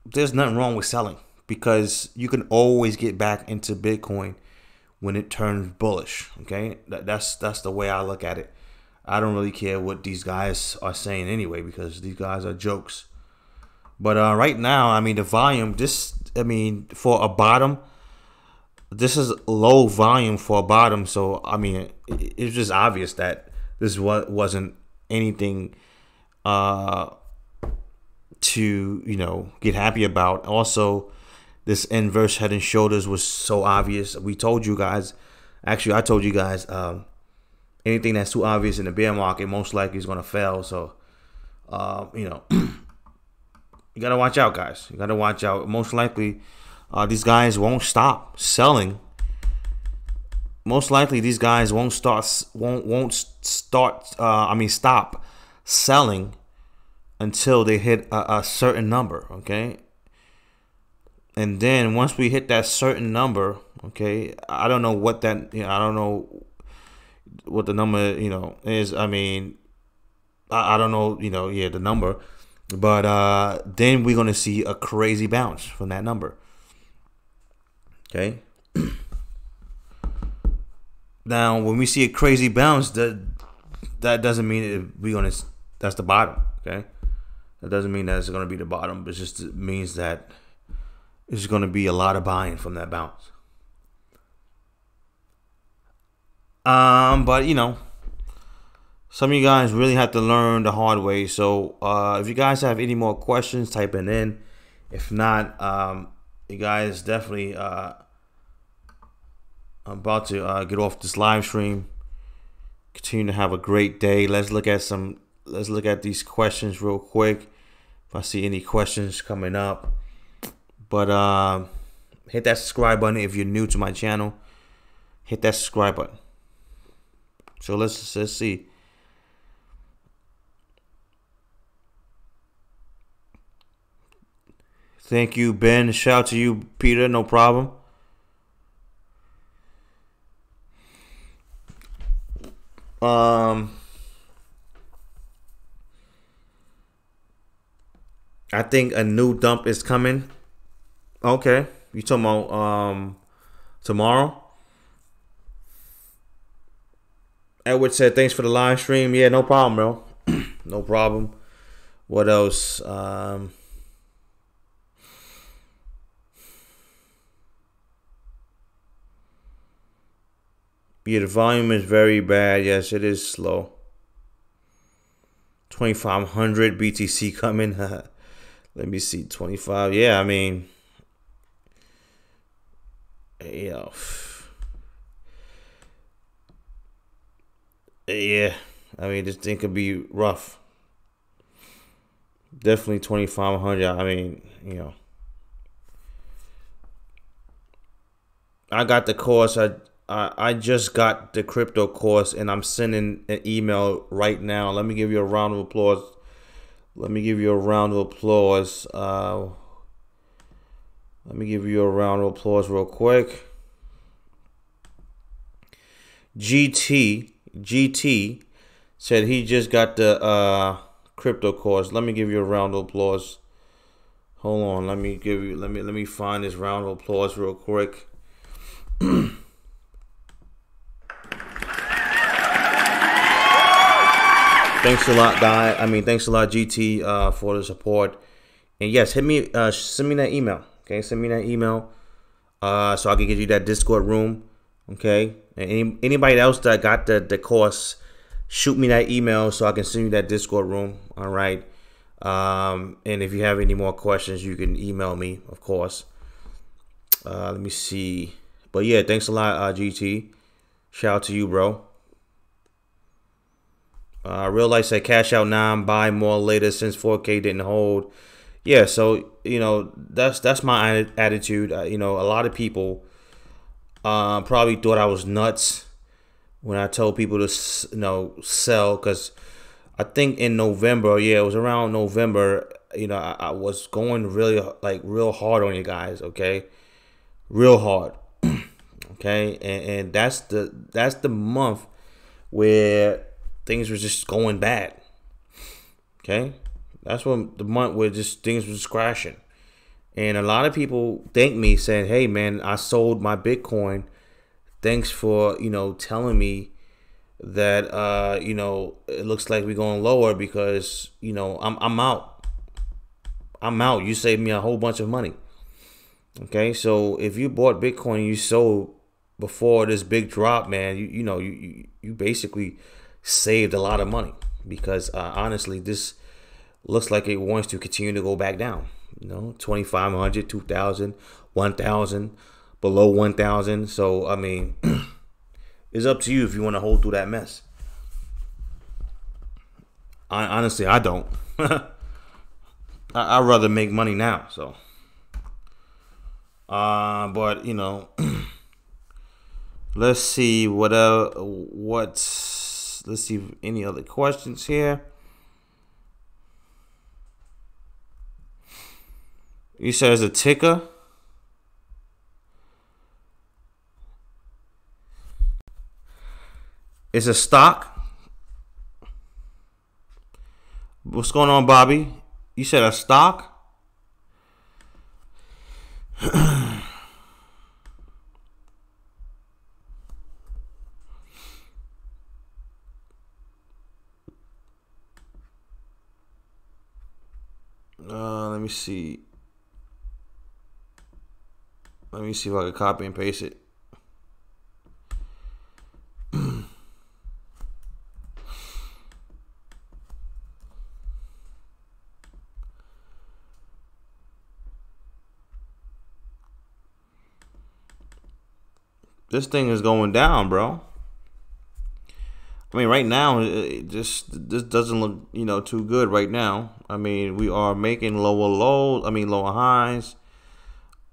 there's nothing wrong with selling, because you can always get back into Bitcoin when it turns bullish. Okay, that's the way I look at it. I don't really care what these guys are saying anyway, because these guys are jokes. But right now, I mean, the volume, for a bottom, this is low volume for a bottom. So, I mean, it's just obvious that this wasn't anything to, get happy about. Also, this inverse head and shoulders was so obvious. We told you guys, actually, I told you guys, anything that's too obvious in the bear market most likely is going to fail. So, you got to watch out, guys. You got to watch out. Most likely, these guys won't stop selling. Most likely, these guys won't stop selling until they hit a certain number, okay? And then once we hit that certain number, okay, I don't know what that, I don't know what the number, is. I mean, I don't know, the number. But then we're going to see a crazy bounce from that number. Okay. Now, when we see a crazy bounce, that doesn't mean that's the bottom. Okay. That doesn't mean that it's going to be the bottom. It just means that there's going to be a lot of buying from that bounce. But some of you guys really have to learn the hard way. So if you guys have any more questions, type it in. If not, you guys definitely I'm about to get off this live stream. Continue to have a great day. Let's look at these questions real quick. If I see any questions coming up. But hit that subscribe button if you're new to my channel. Hit that subscribe button. So let's see. Thank you, Ben. Shout out to you, Peter. No problem. I think a new dump is coming. Okay. You talking about tomorrow? Edward said thanks for the live stream. Yeah, no problem, bro. No problem. What else? Yeah, the volume is very bad. Yes, it is slow. 2,500 BTC coming. Let me see. 25. Yeah, I mean, yeah, I mean, this thing could be rough. Definitely 2,500. I mean, I got the course. I just got the crypto course, and I'm sending an email right now. Let me give you a round of applause. Let me give you a round of applause. Let me give you a round of applause real quick. GT said he just got the crypto course. Let me give you a round of applause. Hold on. Let me find this round of applause real quick. Thanks a lot, guy. Thanks a lot, GT, for the support. And yes, send me that email. Okay, send me that email, so I can get you that Discord room. Okay, and anybody else that got the course, shoot me that email so I can send you that Discord room. All right. And if you have any more questions, you can email me, of course. Let me see. But yeah, thanks a lot, GT. Shout out to you, bro. Real life said cash out now, buy more later since 4K didn't hold. Yeah, so that's my attitude. A lot of people probably thought I was nuts when I told people to sell, because I think in November, yeah, it was around November. I was going really real hard on you guys, okay, real hard, okay, and that's the month where things were just going bad, okay. That's when the month where just things was crashing, and a lot of people thank me saying, "Hey, man, I sold my Bitcoin. Thanks for telling me that it looks like we're going lower because I'm out. I'm out. You saved me a whole bunch of money." Okay, so if you bought Bitcoin and you sold before this big drop, man, you basically saved a lot of money, because honestly, this looks like it wants to continue to go back down. 2,500, 2,000, 1,000, below 1,000. So I mean, it's up to you if you want to hold through that mess. Honestly, I don't. I'd rather make money now. So, but let's see let's see any other questions here. You said it's a ticker. It's a stock. What's going on, Bobby? You said a stock? Let me see. Let me see if I can copy and paste it. This thing is going down, bro. I mean, right now, this doesn't look, too good right now. I mean, we are making lower lows. I mean, lower highs.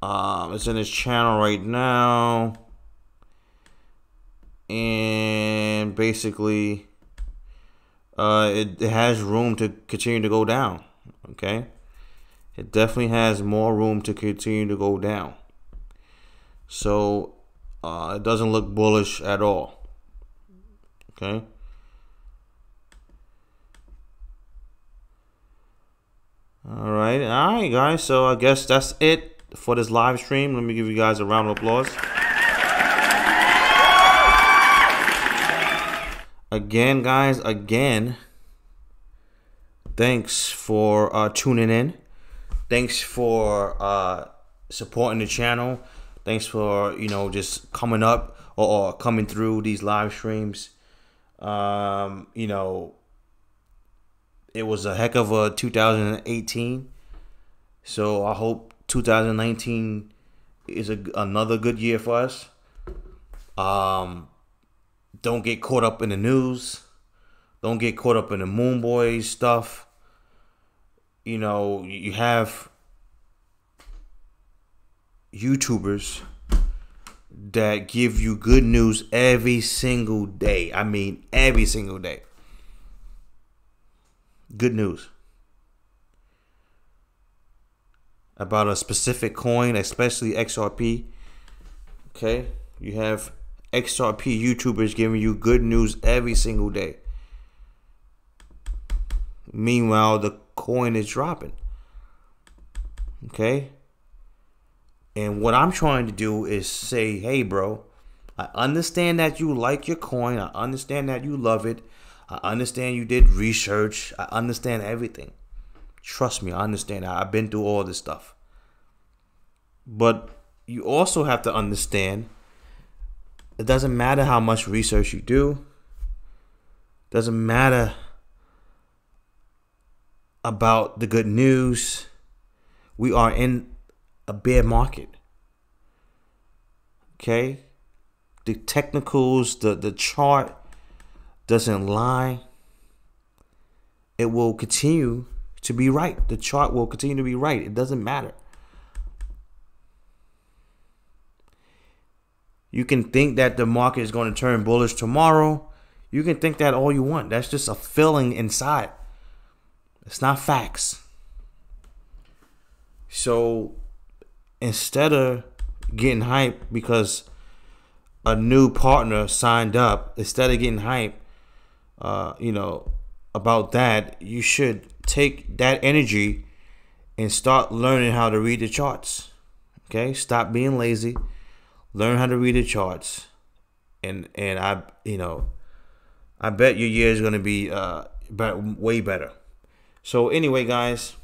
It's in this channel right now, and basically, it has room to continue to go down. Okay, it definitely has more room to continue to go down. So, it doesn't look bullish at all. Okay. All right, guys. So I guess that's it for this live stream. Let me give you guys a round of applause. Again, guys. Thanks for tuning in. Thanks for supporting the channel. Thanks for just coming up or coming through these live streams. It was a heck of a 2018. So I hope 2019 is another good year for us. Don't get caught up in the news. Don't get caught up in the Moon Boys stuff. You have YouTubers that give you good news every single day. I mean, every single day. Good news about a specific coin, especially XRP. Okay, you have XRP YouTubers giving you good news every single day. Meanwhile, the coin is dropping. Okay. And what I'm trying to do is say, hey, bro, I understand that you like your coin. I understand that you love it. I understand you did research. I understand everything. Trust me, I understand. I've been through all this stuff. But you also have to understand, it doesn't matter how much research you do. It doesn't matter about the good news. We are in a bear market. Okay? The technicals, the chart doesn't lie. It will continue to be right. The chart will continue to be right. It doesn't matter. You can think that the market is going to turn bullish tomorrow. You can think that all you want. That's just a feeling inside. It's not facts. So instead of getting hyped because a new partner signed up, instead of getting hyped, about that, you should take that energy and start learning how to read the charts. Okay, stop being lazy. Learn how to read the charts, and I bet your year is gonna be way better. So anyway, guys,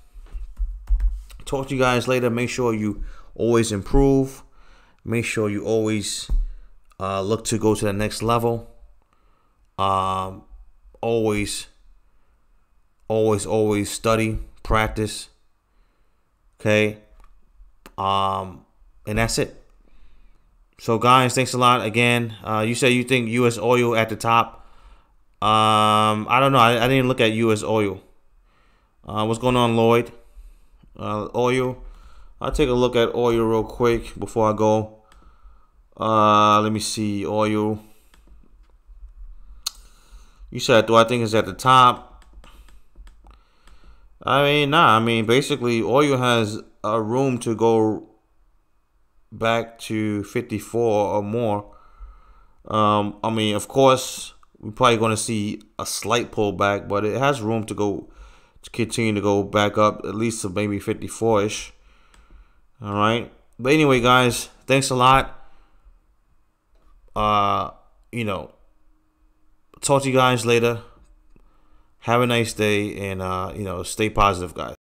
talk to you guys later. Make sure you always improve. Make sure you always look to go to the next level. Always study, practice. Okay. And that's it. So guys, thanks a lot again. You said you think U.S. oil at the top. I don't know. I didn't look at U.S. oil. What's going on, Lloyd? Oil. I'll take a look at oil real quick before I go. Let me see. Oil. You said, do I think it's at the top? I mean, nah. I mean, basically, oil has a room to go back to 54 or more. I mean, of course, we're probably going to see a slight pullback, but it has room to continue to go back up at least to maybe 54-ish. All right. But anyway, guys, thanks a lot. Talk to you guys later. Have a nice day, and stay positive, guys.